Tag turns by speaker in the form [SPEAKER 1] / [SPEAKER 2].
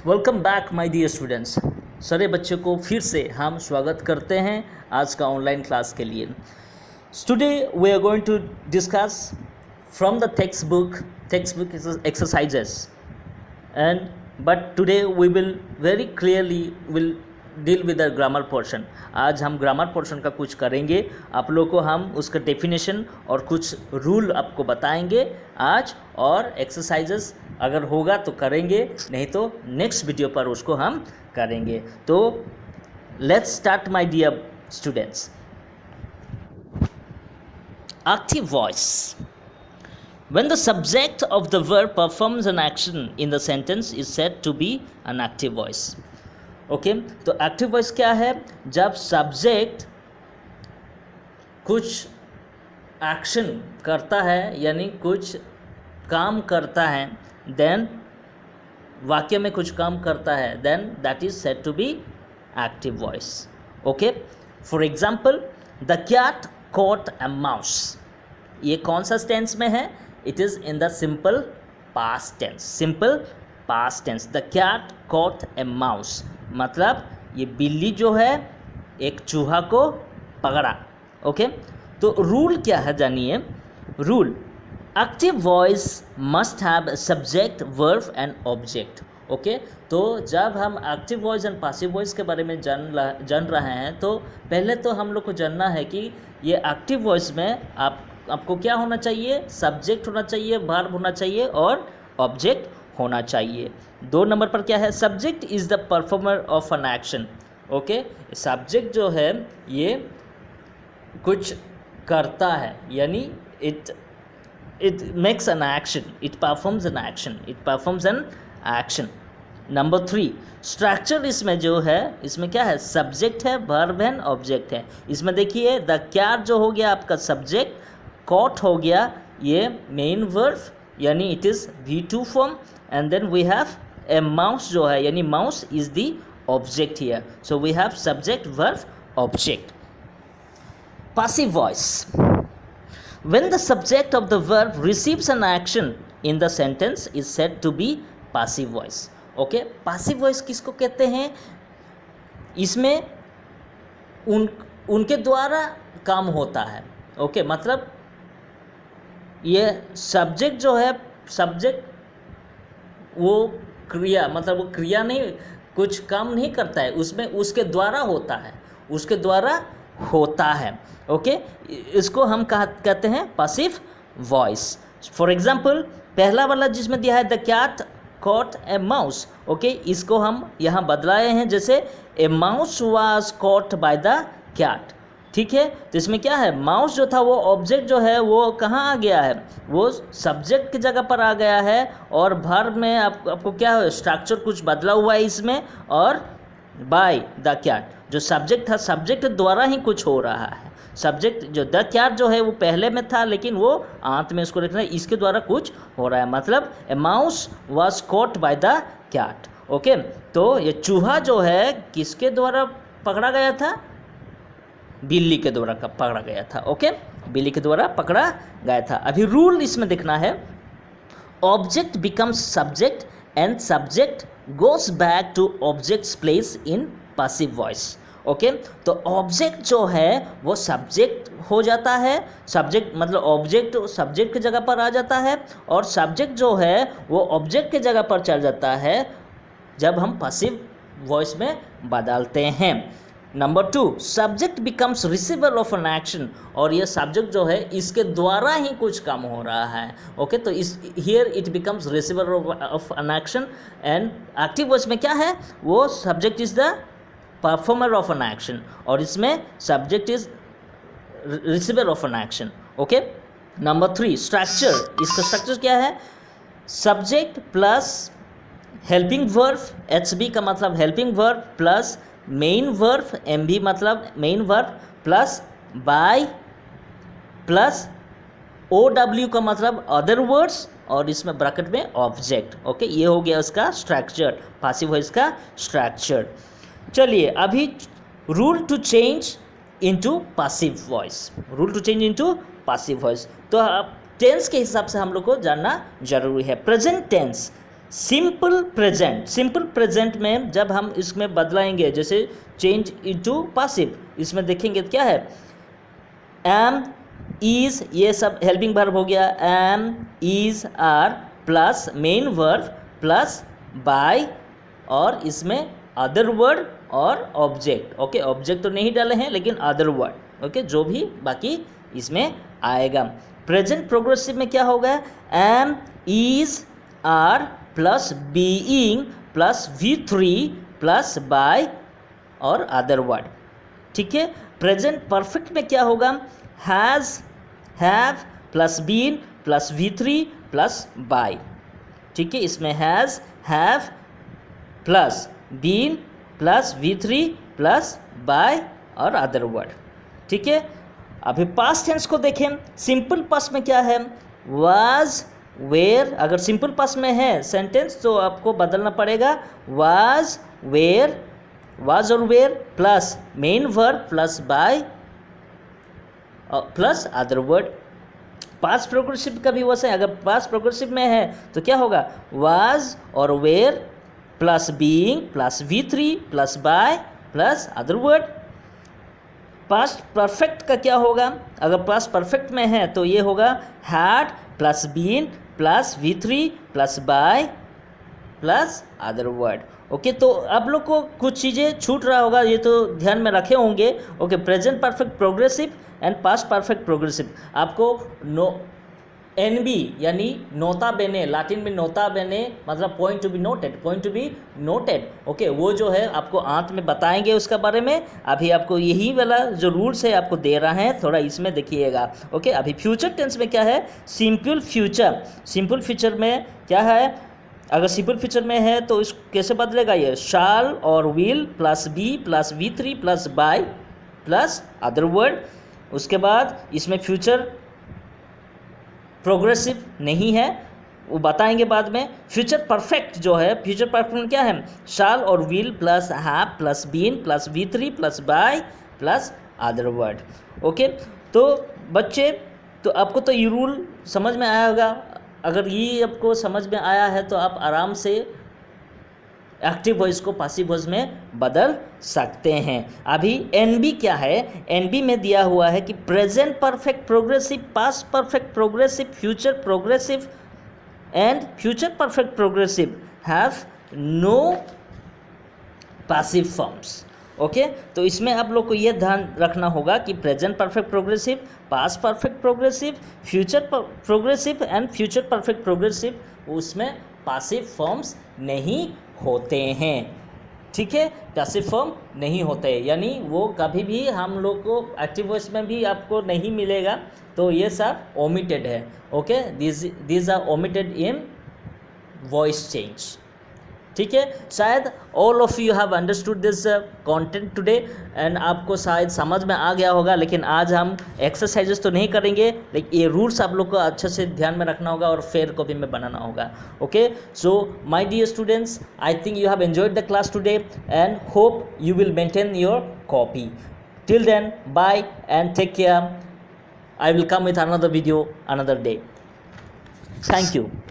[SPEAKER 1] Welcome back my dear students. सारे बच्चों को फिर से हम स्वागत करते हैं आज का ऑनलाइन क्लास के लिए। Today we are going to discuss from the text book exercises and but today we will very clearly will deal with the grammar portion. आज हम ग्रामर पोर्शन का कुछ करेंगे, आप लोग को हम उसका डेफिनेशन और कुछ रूल आपको बताएंगे आज, और एक्सरसाइजेस अगर होगा तो करेंगे, नहीं तो नेक्स्ट वीडियो पर उसको हम करेंगे। तो let's start my dear students. Active voice, when the subject of the verb performs an action in the sentence is said to be an active voice. Okay तो एक्टिव वॉइस क्या है? जब subject कुछ एक्शन करता है यानी कुछ काम करता है, देन वाक्य में कुछ काम करता है, then that is said to be active voice. Okay, for example the cat caught a mouse. ये कौन सा टेंस में है? It is in the simple past tense. Simple past tense. The cat caught a mouse मतलब ये बिल्ली जो है एक चूहा को पकड़ा। ओके, तो रूल क्या है जानिए। Rule, active voice must have subject verb and object. Okay, तो जब हम active voice and passive voice के बारे में जान रहे हैं, तो पहले तो हम लोग को जानना है कि ये एक्टिव वॉइस में आपको क्या होना चाहिए? सब्जेक्ट होना चाहिए, वर्ब होना चाहिए और ऑब्जेक्ट होना चाहिए। 2 नंबर पर क्या है? Subject is the performer of an action. Okay, subject जो है ये कुछ करता है, यानी it makes an action, it performs an action, it performs an action. Number 3, structure इसमें जो है, इसमें क्या है? सब्जेक्ट है, वर्ब है, ऑब्जेक्ट है। इसमें देखिए द कैट जो हो गया आपका सब्जेक्ट, कॉट हो गया ये मेन वर्ब यानी it is V2 form, and then we have a mouse जो है यानी mouse is the object here. So we have subject verb object. Passive voice, when the subject of the verb receives an action in the sentence is said to be passive voice. Okay, passive voice किसको कहते हैं? इसमें उनके द्वारा काम होता है। Okay, मतलब ये सब्जेक्ट जो है, सब्जेक्ट वो क्रिया, मतलब वो क्रिया नहीं, कुछ काम नहीं करता है, उसमें उसके द्वारा होता है, उसके द्वारा होता है। ओके, इसको हम कहते हैं पैसिव वॉइस। फॉर एग्जाम्पल पहला वाला जिसमें दिया है the cat caught a mouse. Okay, इसको हम यहाँ बदलाए हैं, जैसे a mouse was caught by the cat. ठीक है, तो इसमें क्या है? माउस जो था वो ऑब्जेक्ट जो है वो कहाँ आ गया है? वो सब्जेक्ट की जगह पर आ गया है, और वर्ब में आपको क्या है? स्ट्रक्चर कुछ बदला हुआ है इसमें, और बाय द कैट जो सब्जेक्ट था, सब्जेक्ट द्वारा ही कुछ हो रहा है। सब्जेक्ट जो द कैट जो है वो पहले में था, लेकिन वो अंत में इसको रखना है, इसके द्वारा कुछ हो रहा है। मतलब a mouse was caught by the cat. Okay, तो ये चूहा जो है किसके द्वारा पकड़ा गया था? बिल्ली के द्वारा पकड़ा गया था। ओके, बिल्ली के द्वारा पकड़ा गया था। अभी रूल इसमें देखना है, object becomes subject and subject goes back two objects place in passive voice. Okay, तो ऑब्जेक्ट जो है वो सब्जेक्ट हो जाता है, सब्जेक्ट मतलब ऑब्जेक्ट सब्जेक्ट की जगह पर आ जाता है, और सब्जेक्ट जो है वो ऑब्जेक्ट की जगह पर चल जाता है जब हम पैसिव वॉइस में बदलते हैं। Number 2, subject becomes receiver of an action, और ये सब्जेक्ट जो है इसके द्वारा ही कुछ काम हो रहा है। ओके, तो इस here it becomes receiver of an action, and active voice में क्या है? वो subject is the performer of an action, और इसमें subject is receiver of an action. Okay, number 3, structure. इसका स्ट्रक्चर क्या है? Subject plus helping verb, HB का मतलब helping verb, plus main verb, MV मतलब main verb, plus by, plus OW का मतलब अदर वर्ड्स, और इसमें ब्रैकेट में ऑब्जेक्ट। ओके, ये हो गया उसका स्ट्रक्चर, पैसिव वॉइस का स्ट्रक्चर। चलिए अभी rule to change into passive voice. Rule to change into passive voice, तो टेंस के हिसाब से हम लोग को जानना जरूरी है। प्रेजेंट टेंस सिंपल प्रेजेंट में जब हम इसमें बदलाएंगे, जैसे चेंज इनटू पासिव, इसमें देखेंगे क्या है, एम इज, ये सब हेल्पिंग वर्ब हो गया, am is are plus main verb plus by, और इसमें अदर वर्ड और ऑब्जेक्ट। ओके, ऑब्जेक्ट तो नहीं डाले हैं लेकिन अदर वर्ड, ओके, जो भी बाकी इसमें आएगा। प्रेजेंट प्रोग्रेसिव में क्या होगा, am is are plus being plus V3 plus by और अदर वर्ड। ठीक है। प्रेजेंट परफेक्ट में क्या होगा, has, have plus been plus V3 plus by. ठीक है, इसमें has, have plus been plus V3 plus by और अदर वर्ड। ठीक है। अभी पास्ट टेंस को देखें, सिंपल पास्ट में क्या है, वाज, वेयर। अगर सिंपल पास्ट में है सेंटेंस तो आपको बदलना पड़ेगा, वाज, वेयर, वाज और were plus main verb plus by plus other word. Past progressive का भी वैसे, अगर पास्ट प्रोग्रेसिव में है तो क्या होगा, वाज और were plus being plus V3 plus by plus other word. Past perfect का क्या होगा, अगर पास्ट परफेक्ट में है तो ये होगा had plus been plus V3 plus by plus other word. Okay, तो आप लोग को कुछ चीज़ें छूट रहा होगा, ये तो ध्यान में रखे होंगे। Okay, present perfect progressive and past perfect progressive. आपको NB यानी नोता बेने, लाटिन में नोता बेने मतलब point to be noted, point to be noted. Okay, वो जो है आपको अंत में बताएंगे उसका बारे में। अभी आपको यही वाला जो रूल्स है आपको दे रहा है, थोड़ा इसमें देखिएगा। ओके, अभी फ्यूचर टेंस में क्या है, सिंपल फ्यूचर। सिंपल फ्यूचर में क्या है, अगर सिंपल फ्यूचर में है तो इस कैसे बदलेगा, ये शाल और will plus be plus V3 plus by plus other word. उसके बाद इसमें फ्यूचर प्रोग्रेसिव नहीं है, वो बताएंगे बाद में। फ्यूचर परफेक्ट जो है, फ्यूचर परफेक्ट में क्या है, शाल और will plus have plus been plus V3 plus by plus other word. Okay, तो बच्चे, तो आपको तो ये रूल समझ में आया होगा। अगर ये आपको समझ में आया है तो आप आराम से एक्टिव वॉइस को पासिव वॉइस में बदल सकते हैं। अभी NB क्या है, NB में दिया हुआ है कि present perfect progressive, past perfect progressive, future progressive and future perfect progressive have no passive forms. Okay, तो इसमें आप लोग को ये ध्यान रखना होगा कि present perfect progressive, past perfect progressive, future progressive and future perfect progressive उसमें पासिव फॉर्म्स नहीं होते हैं। ठीक है, पैसिव फॉर्म नहीं होते, यानी वो कभी भी हम लोग को एक्टिव वॉइस में भी आपको नहीं मिलेगा, तो ये सब ओमिटेड है। Okay, this are omitted in voice change. ठीक है, शायद all of you have understood this content today and आपको शायद समझ में आ गया होगा। लेकिन आज हम एक्सरसाइजेस तो नहीं करेंगे, लेकिन ये रूल्स आप लोग को अच्छे से ध्यान में रखना होगा और फेयर कॉपी में बनाना होगा। Okay, so my dear students, I think you have enjoyed the class today and hope you will maintain your copy. Till then, bye and take care. I will come with another video another day. Thank you.